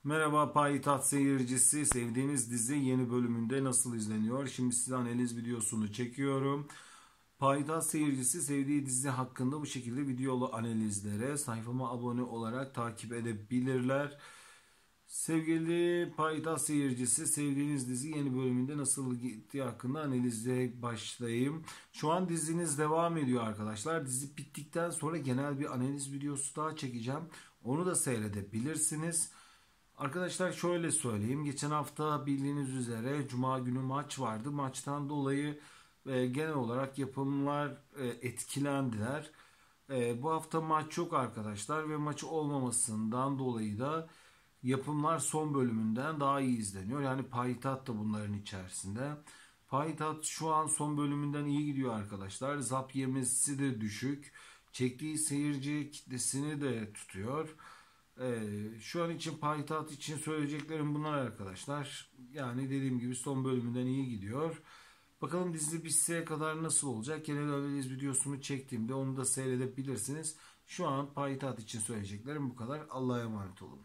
Merhaba Payitaht seyircisi, sevdiğiniz dizi yeni bölümünde nasıl izleniyor? Şimdi size analiz videosunu çekiyorum. Payitaht seyircisi sevdiği dizi hakkında bu şekilde videolu analizlere sayfama abone olarak takip edebilirler. Sevgili Payitaht seyircisi, sevdiğiniz dizi yeni bölümünde nasıl gittiği hakkında analize başlayayım. Şu an diziniz devam ediyor arkadaşlar. Dizi bittikten sonra genel bir analiz videosu daha çekeceğim. Onu da seyredebilirsiniz. Arkadaşlar şöyle söyleyeyim. Geçen hafta bildiğiniz üzere Cuma günü maç vardı. Maçtan dolayı genel olarak yapımlar etkilendiler. Bu hafta maç yok arkadaşlar ve maçı olmamasından dolayı da yapımlar son bölümünden daha iyi izleniyor. Yani Payitaht da bunların içerisinde. Payitaht şu an son bölümünden iyi gidiyor arkadaşlar. Zap yemesi de düşük. Çektiği seyirci kitlesini de tutuyor. Şu an için Payitaht için söyleyeceklerim bunlar arkadaşlar. Yani dediğim gibi son bölümünden iyi gidiyor. Bakalım dizi bitse kadar nasıl olacak? Genel analiz videosunu çektiğimde onu da seyredebilirsiniz. Şu an Payitaht için söyleyeceklerim bu kadar. Allah'a emanet olun.